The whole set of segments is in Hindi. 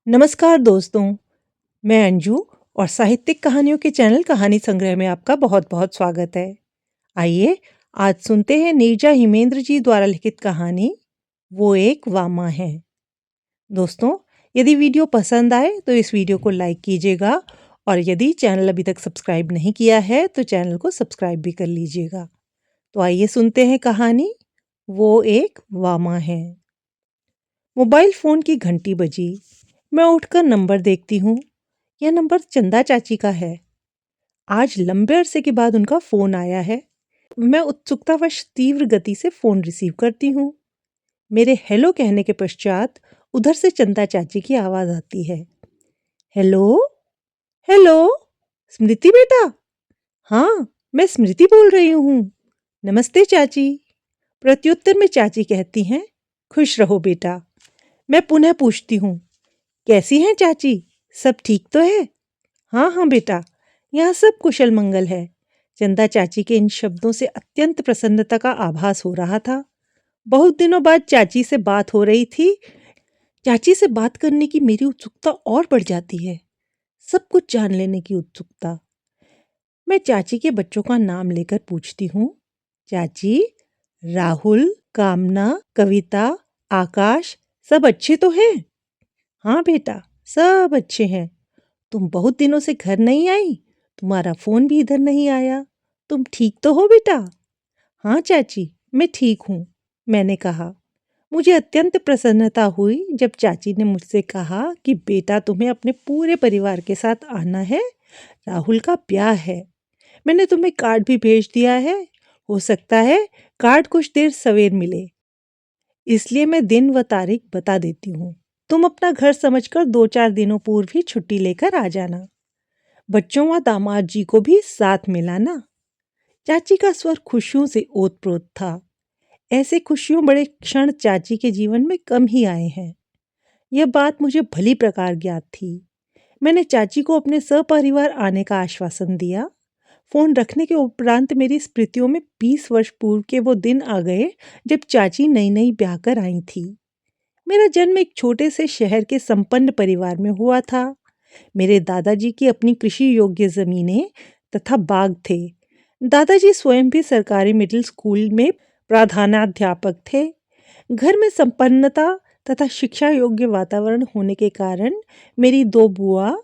नमस्कार दोस्तों, मैं अंजू और साहित्यिक कहानियों के चैनल कहानी संग्रह में आपका बहुत-बहुत स्वागत है। आइए आज सुनते हैं नीरजा हिमेंद्र जी द्वारा लिखित कहानी वो एक वामा है। दोस्तों, यदि वीडियो पसंद आए तो इस वीडियो को लाइक कीजिएगा और यदि चैनल अभी तक सब्सक्राइब नहीं किया है तो चैनल को सब्सक्राइब भी कर लीजिएगा। तो आइए सुनते हैं कहानी वो एक वामा है। मोबाइल फ़ोन की घंटी बजी। मैं उठकर नंबर देखती हूँ। यह नंबर चंदा चाची का है। आज लंबे अरसे के बाद उनका फ़ोन आया है। मैं उत्सुकतावश तीव्र गति से फ़ोन रिसीव करती हूँ। मेरे हेलो कहने के पश्चात उधर से चंदा चाची की आवाज़ आती है। हेलो? हेलो? स्मृति बेटा? हाँ, मैं स्मृति बोल रही हूँ। नमस्ते चाची। प्रत्युत्तर में चाची कहती हैं, खुश रहो बेटा। मैं पुनः पूछती हूँ, कैसी हैं चाची? सब ठीक तो है? हाँ हाँ बेटा, यहाँ सब कुशल मंगल है। चंदा चाची के इन शब्दों से अत्यंत प्रसन्नता का आभास हो रहा था। बहुत दिनों बाद चाची से बात हो रही थी। चाची से बात करने की मेरी उत्सुकता और बढ़ जाती है। सब कुछ जान लेने की उत्सुकता। मैं चाची के बच्चों का नाम लेकर पूछती हूँ, चाची, राहुल, कामना, कविता, आकाश सब अच्छे तो हैं? हाँ बेटा, सब अच्छे हैं। तुम बहुत दिनों से घर नहीं आई। तुम्हारा फोन भी इधर नहीं आया। तुम ठीक तो हो बेटा? हाँ चाची, मैं ठीक हूँ, मैंने कहा। मुझे अत्यंत प्रसन्नता हुई जब चाची ने मुझसे कहा कि बेटा तुम्हें अपने पूरे परिवार के साथ आना है। राहुल का ब्याह है। मैंने तुम्हें कार्ड भी भेज दिया है। हो सकता है कार्ड कुछ देर सवेर मिले, इसलिए मैं दिन व तारीख बता देती हूँ। तुम अपना घर समझकर 2-4 दिनों पूर्व ही छुट्टी लेकर आ जाना। बच्चों व दामाद जी को भी साथ मिलाना। चाची का स्वर खुशियों से ओतप्रोत था। ऐसे खुशियों बड़े क्षण चाची के जीवन में कम ही आए हैं। यह बात मुझे भली प्रकार ज्ञात थी। मैंने चाची को अपने सपरिवार आने का आश्वासन दिया। फोन रखने के उपरांत मेरी स्मृतियों में 20 वर्ष पूर्व के वो दिन आ गए जब चाची नई नई ब्याह कर आई थी। मेरा जन्म एक छोटे से शहर के संपन्न परिवार में हुआ था। मेरे दादाजी की अपनी कृषि योग्य जमीनें तथा बाग थे। दादाजी स्वयं भी सरकारी मिडिल स्कूल में प्रधानाध्यापक थे। घर में संपन्नता तथा शिक्षा योग्य वातावरण होने के कारण मेरी 2 बुआ,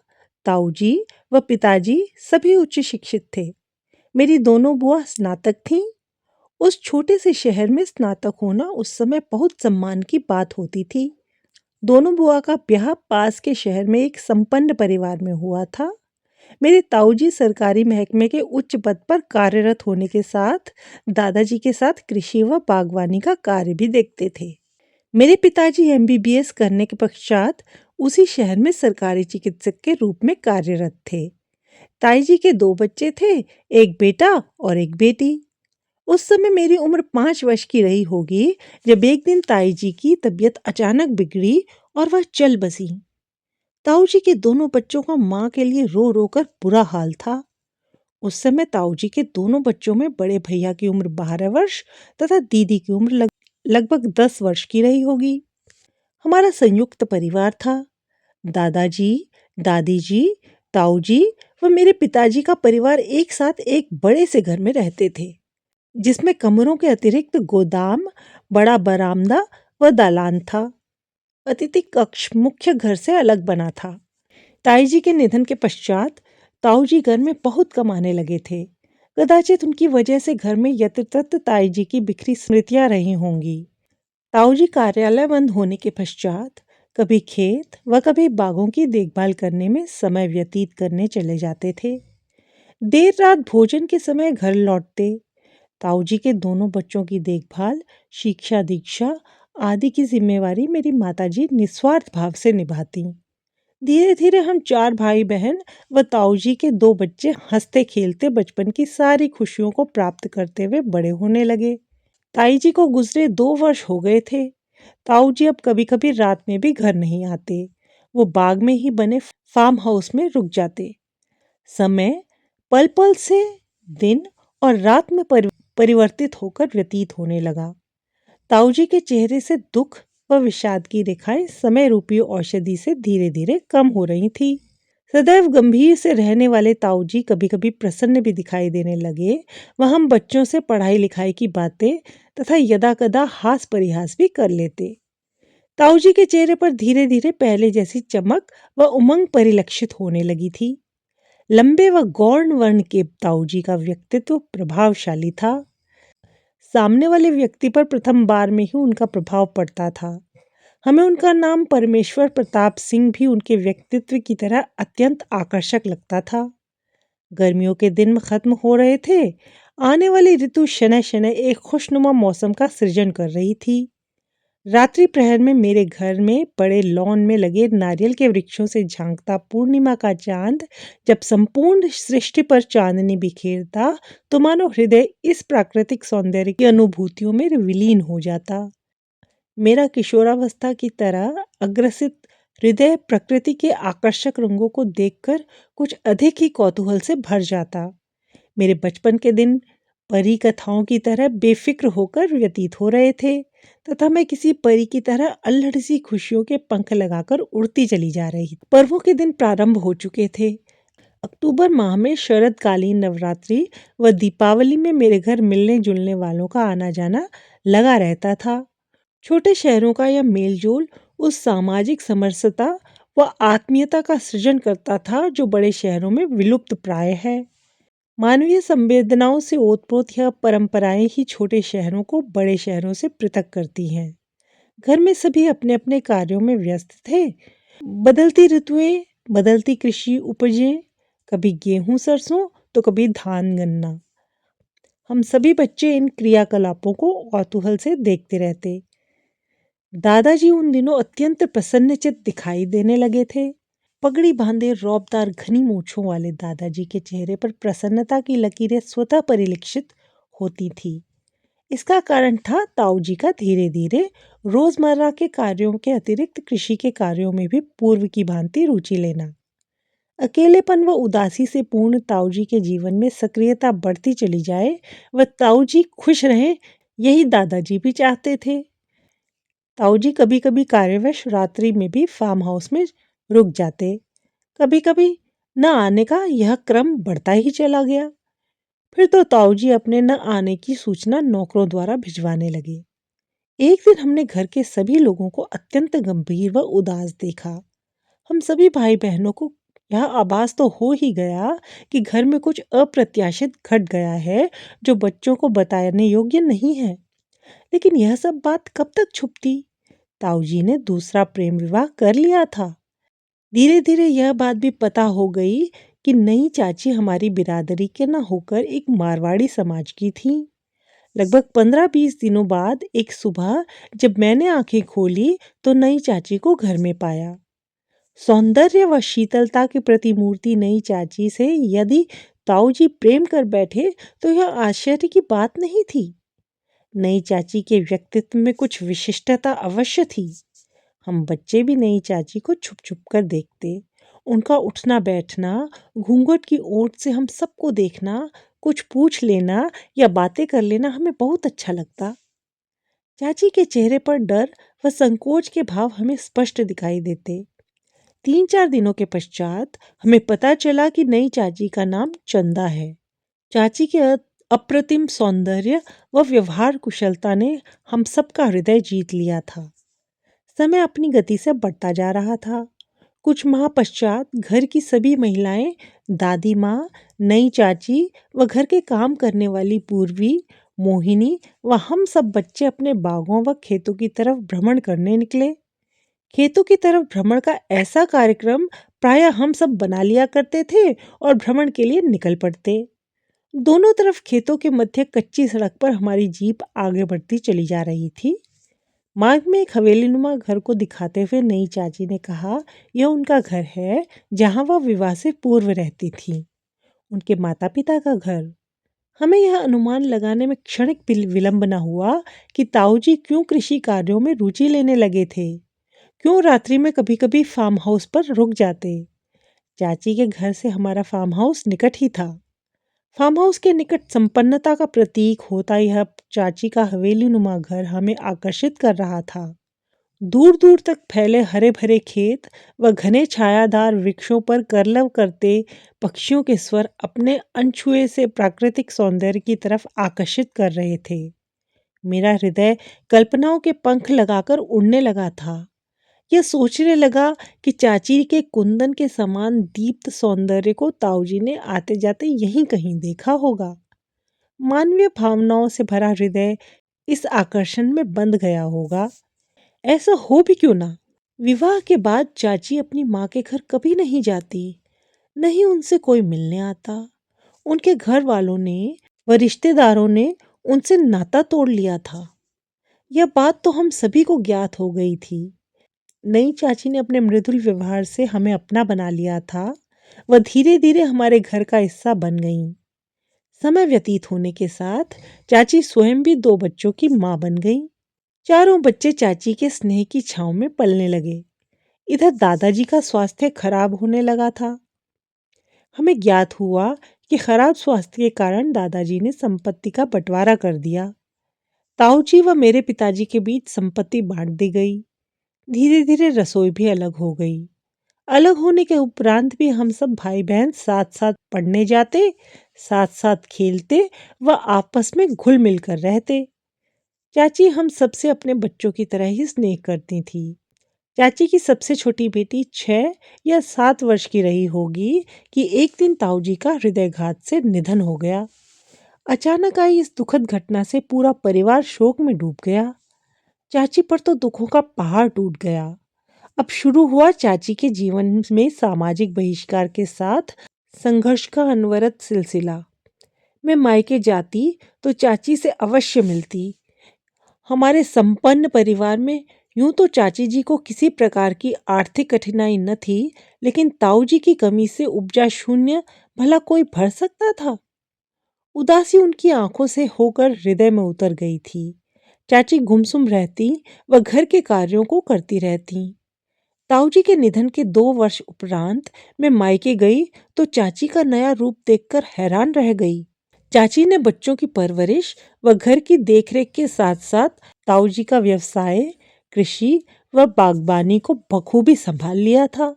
ताऊजी व पिताजी सभी उच्च शिक्षित थे। मेरी दोनों बुआ स्नातक थीं। उस छोटे से शहर में स्नातक होना उस समय बहुत सम्मान की बात होती थी। दोनों बुआ का ब्याह पास के शहर में एक संपन्न परिवार में हुआ था। मेरे ताऊजी सरकारी महकमे के उच्च पद पर कार्यरत होने के साथ दादाजी के साथ कृषि व बागवानी का कार्य भी देखते थे। मेरे पिताजी एमबीबीएस करने के पश्चात उसी शहर में सरकारी चिकित्सक के रूप में कार्यरत थे। ताई जी के 2 बच्चे थे, एक बेटा और एक बेटी। उस समय मेरी उम्र 5 वर्ष की रही होगी जब एक दिन ताई जी की तबीयत अचानक बिगड़ी और वह चल बसी। ताऊ जी के दोनों बच्चों का माँ के लिए रो रो कर बुरा हाल था। उस समय ताऊ जी के दोनों बच्चों में बड़े भैया की उम्र 12 वर्ष तथा दीदी की उम्र लगभग 10 वर्ष की रही होगी। हमारा संयुक्त परिवार था। दादाजी, दादी जी, ताऊ जी व मेरे पिताजी का परिवार एक साथ एक बड़े से घर में रहते थे, जिसमें कमरों के अतिरिक्त गोदाम, बड़ा बरामदा व दालान था। अतिथि कक्ष मुख्य घर से अलग बना था। ताई जी के निधन के पश्चात ताऊ जी घर में बहुत कम आने लगे थे। कदाचित उनकी वजह से घर में यत्र-तत्र ताई जी की बिखरी स्मृतियां रही होंगी। ताऊ जी कार्यालय बंद होने के पश्चात कभी खेत व कभी बागों की देखभाल करने में समय व्यतीत करने चले जाते थे। देर रात भोजन के समय घर लौटते। ताऊ जी के दोनों बच्चों की देखभाल, शिक्षा दीक्षा आदि की जिम्मेवारी मेरी माताजी निस्वार्थ भाव से निभाती। धीरे धीरे हम 4 भाई बहन व ताऊ जी के 2 बच्चे हंसते खेलते बचपन की सारी खुशियों को प्राप्त करते हुए बड़े होने लगे। ताई जी को गुजरे 2 वर्ष हो गए थे। ताऊ जी अब कभी कभी रात में भी घर नहीं आते। वो बाग में ही बने फार्म हाउस में रुक जाते। समय पल पल से दिन और रात में परिवर्तित होकर व्यतीत होने लगा। ताऊ जी के चेहरे से दुख वह विषाद की रेखाएं समय रूपी औषधि से धीरे धीरे कम हो रही थी। सदैव गंभीर से रहने वाले ताऊजी कभी कभी प्रसन्न भी दिखाई देने लगे। वह हम बच्चों से पढ़ाई लिखाई की बातें तथा यदा कदा हास परिहास भी कर लेते। ताऊजी के चेहरे पर धीरे धीरे पहले जैसी चमक व उमंग परिलक्षित होने लगी थी। लंबे व गौर्ण वर्ण के ताऊजी का व्यक्तित्व प्रभावशाली था। सामने वाले व्यक्ति पर प्रथम बार में ही उनका प्रभाव पड़ता था। हमें उनका नाम परमेश्वर प्रताप सिंह भी उनके व्यक्तित्व की तरह अत्यंत आकर्षक लगता था। गर्मियों के दिन खत्म हो रहे थे। आने वाली ऋतु शनय शनय एक खुशनुमा मौसम का सृजन कर रही थी। रात्रि प्रहर में मेरे घर में बड़े लॉन में लगे नारियल के वृक्षों से झांकता पूर्णिमा का चांद जब संपूर्ण सृष्टि पर चांदनी बिखेरता तो मानो हृदय इस प्राकृतिक सौंदर्य की अनुभूतियों में विलीन हो जाता। मेरा किशोरावस्था की तरह अग्रसित हृदय प्रकृति के आकर्षक रंगों को देखकर कुछ अधिक ही कौतूहल से भर जाता। मेरे बचपन के दिन परी कथाओं की तरह बेफिक्र होकर व्यतीत हो रहे थे तथा मैं किसी परी की तरह अल्हड़ सी खुशियों के पंख लगाकर उड़ती चली जा रही थी। पर्वों के दिन प्रारंभ हो चुके थे। अक्टूबर माह में शरदकालीन नवरात्रि व दीपावली में मेरे घर मिलने जुलने वालों का आना जाना लगा रहता था। छोटे शहरों का यह मेलजोल उस सामाजिक समरसता व आत्मीयता का सृजन करता था जो बड़े शहरों में विलुप्त प्राय है। मानवीय संवेदनाओं से ओतप्रोत यह परंपराएं ही छोटे शहरों को बड़े शहरों से पृथक करती हैं। घर में सभी अपने अपने कार्यों में व्यस्त थे। बदलती ऋतुएं, बदलती कृषि उपजें, कभी गेहूं सरसों तो कभी धान गन्ना। हम सभी बच्चे इन क्रियाकलापों को कौतूहल से देखते रहते। दादाजी उन दिनों अत्यंत प्रसन्नचित्त दिखाई देने लगे थे। पगड़ी बांधे रौबदार घनी मूंछों वाले दादाजी के चेहरे पर प्रसन्नता की लकीरें स्वतः परिलक्षित होती थी। इसका कारण था ताऊजी का धीरे धीरे रोजमर्रा के कार्यों के अतिरिक्त कृषि के कार्यों में भी पूर्व की भांति रुचि लेना। अकेलेपन व उदासी से पूर्ण ताऊजी के जीवन में सक्रियता बढ़ती चली जाए व ताऊजी खुश रहे, यही दादाजी भी चाहते थे। ताऊजी कभी कभी कार्यवश रात्रि में भी फार्म हाउस में रुक जाते। कभी कभी न आने का यह क्रम बढ़ता ही चला गया। फिर तो ताऊजी अपने न आने की सूचना नौकरों द्वारा भिजवाने लगे। एक दिन हमने घर के सभी लोगों को अत्यंत गंभीर व उदास देखा। हम सभी भाई बहनों को यह आभास तो हो ही गया कि घर में कुछ अप्रत्याशित घट गया है जो बच्चों को बताने योग्य नहीं है। लेकिन यह सब बात कब तक छुपती? ताऊजी ने दूसरा प्रेम विवाह कर लिया था। धीरे धीरे यह बात भी पता हो गई कि नई चाची हमारी बिरादरी के न होकर एक मारवाड़ी समाज की थी। लगभग 15-20 दिनों बाद एक सुबह जब मैंने आंखें खोली तो नई चाची को घर में पाया। सौंदर्य व शीतलता की प्रतिमूर्ति नई चाची से यदि ताऊजी प्रेम कर बैठे तो यह आश्चर्य की बात नहीं थी। नई चाची के व्यक्तित्व में कुछ विशिष्टता अवश्य थी। हम बच्चे भी नई चाची को छुप छुप कर देखते। उनका उठना बैठना, घूंघट की ओट से हम सबको देखना, कुछ पूछ लेना या बातें कर लेना हमें बहुत अच्छा लगता। चाची के चेहरे पर डर व संकोच के भाव हमें स्पष्ट दिखाई देते। 3-4 दिनों के पश्चात हमें पता चला कि नई चाची का नाम चंदा है। चाची के अप्रतिम सौंदर्य व व्यवहार कुशलता ने हम सबका हृदय जीत लिया था। समय अपनी गति से बढ़ता जा रहा था। कुछ माह पश्चात घर की सभी महिलाएं, दादी माँ, नई चाची व घर के काम करने वाली पूर्वी, मोहिनी व हम सब बच्चे अपने बागों व खेतों की तरफ भ्रमण करने निकले। खेतों की तरफ भ्रमण का ऐसा कार्यक्रम प्रायः हम सब बना लिया करते थे और भ्रमण के लिए निकल पड़ते। दोनों तरफ खेतों के मध्य कच्ची सड़क पर हमारी जीप आगे बढ़ती चली जा रही थी। मार्ग में एक हवेलीनुमा घर को दिखाते हुए नई चाची ने कहा, यह उनका घर है जहां वह विवाह से पूर्व रहती थी, उनके माता पिता का घर। हमें यह अनुमान लगाने में क्षणिक विलंब न हुआ कि ताऊजी क्यों कृषि कार्यों में रुचि लेने लगे थे, क्यों रात्रि में कभी कभी फार्म हाउस पर रुक जाते। चाची के घर से हमारा फार्म हाउस निकट ही था। फार्म हाउस के निकट संपन्नता का प्रतीक होता यह चाची का हवेली नुमा घर हमें आकर्षित कर रहा था। दूर दूर तक फैले हरे भरे खेत व घने छायादार वृक्षों पर करलव करते पक्षियों के स्वर अपने अनछुए से प्राकृतिक सौंदर्य की तरफ आकर्षित कर रहे थे। मेरा हृदय कल्पनाओं के पंख लगाकर उड़ने लगा था। यह सोचने लगा कि चाची के कुंदन के समान दीप्त सौंदर्य को ताऊजी ने आते जाते यहीं कहीं देखा होगा। मानवीय भावनाओं से भरा हृदय इस आकर्षण में बंध गया होगा। ऐसा हो भी क्यों ना। विवाह के बाद चाची अपनी माँ के घर कभी नहीं जाती, नहीं उनसे कोई मिलने आता। उनके घर वालों ने व रिश्तेदारों ने उनसे नाता तोड़ लिया था। यह बात तो हम सभी को ज्ञात हो गई थी। नई चाची ने अपने मृदुल व्यवहार से हमें अपना बना लिया था। वह धीरे धीरे हमारे घर का हिस्सा बन गई। समय व्यतीत होने के साथ चाची स्वयं भी 2 बच्चों की माँ बन गई। चारों बच्चे चाची के स्नेह की छांव में पलने लगे। इधर दादाजी का स्वास्थ्य खराब होने लगा था। हमें ज्ञात हुआ कि खराब स्वास्थ्य के कारण दादाजी ने संपत्ति का बंटवारा कर दिया। ताऊजी व मेरे पिताजी के बीच संपत्ति बांट दी गई। धीरे धीरे रसोई भी अलग हो गई। अलग होने के उपरांत भी हम सब भाई बहन साथ साथ पढ़ने जाते, साथ साथ खेलते व आपस में घुल मिल कर रहते। चाची हम सबसे अपने बच्चों की तरह ही स्नेह करती थी। चाची की सबसे छोटी बेटी 6 या 7 वर्ष की रही होगी कि एक दिन ताऊजी का हृदयघात से निधन हो गया। अचानक आई इस दुखद घटना से पूरा परिवार शोक में डूब गया। चाची पर तो दुखों का पहाड़ टूट गया। अब शुरू हुआ चाची के जीवन में सामाजिक बहिष्कार के साथ संघर्ष का अनवरत सिलसिला। मैं मायके जाती तो चाची से अवश्य मिलती। हमारे संपन्न परिवार में यूं तो चाची जी को किसी प्रकार की आर्थिक कठिनाई न थी, लेकिन ताऊ जी की कमी से उपजा शून्य भला कोई भर सकता था। उदासी उनकी आंखों से होकर हृदय में उतर गई थी। चाची गुमसुम रहती व घर के कार्यों को करती रहती। ताऊ जी के निधन के 2 वर्ष उपरांत मैं मायके गई तो चाची का नया रूप देखकर हैरान रह गई। चाची ने बच्चों की परवरिश व घर की देखरेख के साथ साथ ताऊ जी का व्यवसाय, कृषि व बागबानी को बखूबी संभाल लिया था।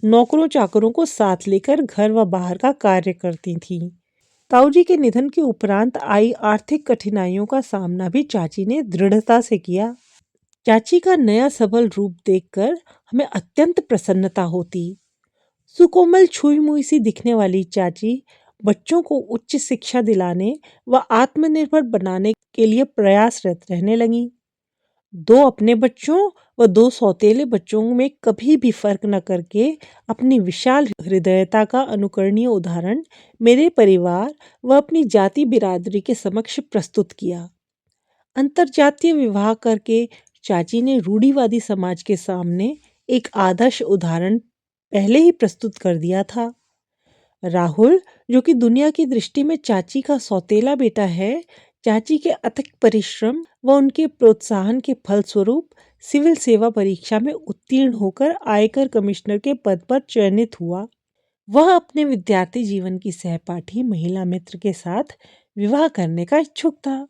नौकरों चाकरों को साथ लेकर घर व बाहर का कार्य करती थीं। ताऊ जी के निधन के उपरांत आई आर्थिक कठिनाइयों का सामना भी चाची ने दृढ़ता से किया। चाची का नया सबल रूप देखकर हमें अत्यंत प्रसन्नता होती। सुकोमल छुई मुई सी दिखने वाली चाची बच्चों को उच्च शिक्षा दिलाने व आत्मनिर्भर बनाने के लिए प्रयासरत रहने लगी। 2 अपने बच्चों व 2 सौतेले बच्चों में कभी भी फर्क न करके अपनी विशाल हृदयता का अनुकरणीय उदाहरण मेरे परिवार व अपनी जाति बिरादरी के समक्ष प्रस्तुत किया। अंतरजातीय विवाह करके चाची ने रूढ़िवादी समाज के सामने एक आदर्श उदाहरण पहले ही प्रस्तुत कर दिया था। राहुल, जो कि दुनिया की दृष्टि में चाची का सौतेला बेटा है, चाची के अथक परिश्रम व उनके प्रोत्साहन के फलस्वरूप सिविल सेवा परीक्षा में उत्तीर्ण होकर आयकर कमिश्नर के पद पर चयनित हुआ। वह अपने विद्यार्थी जीवन की सहपाठी महिला मित्र के साथ विवाह करने का इच्छुक था।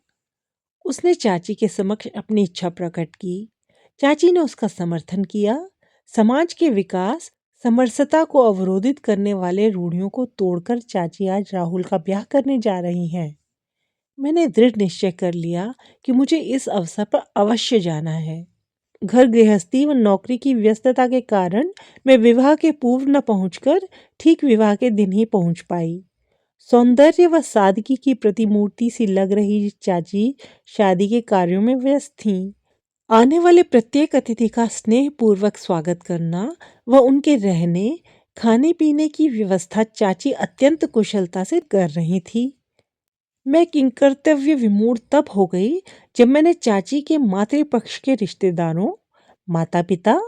उसने चाची के समक्ष अपनी इच्छा प्रकट की। चाची ने उसका समर्थन किया। समाज के विकास समरसता को अवरोधित करने वाले रूढ़ियों को तोड़कर चाची आज राहुल का ब्याह करने जा रही हैं। मैंने दृढ़ निश्चय कर लिया कि मुझे इस अवसर पर अवश्य जाना है। घर गृहस्थी व नौकरी की व्यस्तता के कारण मैं विवाह के पूर्व न पहुंचकर ठीक विवाह के दिन ही पहुंच पाई। सौंदर्य व सादगी की प्रतिमूर्ति सी लग रही चाची शादी के कार्यों में व्यस्त थीं। आने वाले प्रत्येक अतिथि का स्नेह पूर्वक स्वागत करना व उनके रहने खाने पीने की व्यवस्था चाची अत्यंत कुशलता से कर रही थी। मैं किंकर्तव्य विमूढ़ तब हो गई जब मैंने चाची के मातृपक्ष के रिश्तेदारों, माता पिता,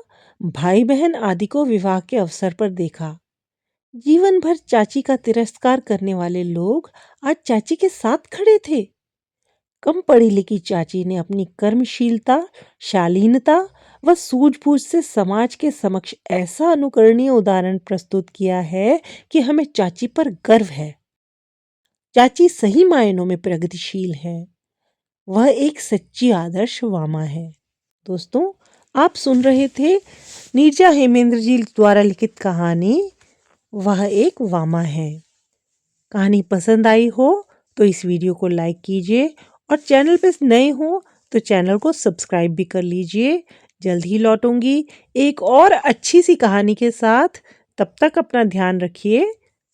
भाई बहन आदि को विवाह के अवसर पर देखा। जीवन भर चाची का तिरस्कार करने वाले लोग आज चाची के साथ खड़े थे। कम पढ़ी लिखी चाची ने अपनी कर्मशीलता, शालीनता व सूझबूझ से समाज के समक्ष ऐसा अनुकरणीय उदाहरण प्रस्तुत किया है कि हमें चाची पर गर्व है। चाची सही मायनों में प्रगतिशील है। वह एक सच्ची आदर्श वामा है। दोस्तों, आप सुन रहे थे नीरजा हेमेंद्र जी द्वारा लिखित कहानी वह एक वामा है। कहानी पसंद आई हो तो इस वीडियो को लाइक कीजिए और चैनल पे नए हो तो चैनल को सब्सक्राइब भी कर लीजिए। जल्द ही लौटूंगी एक और अच्छी सी कहानी के साथ। तब तक अपना ध्यान रखिए।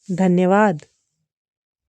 धन्यवाद।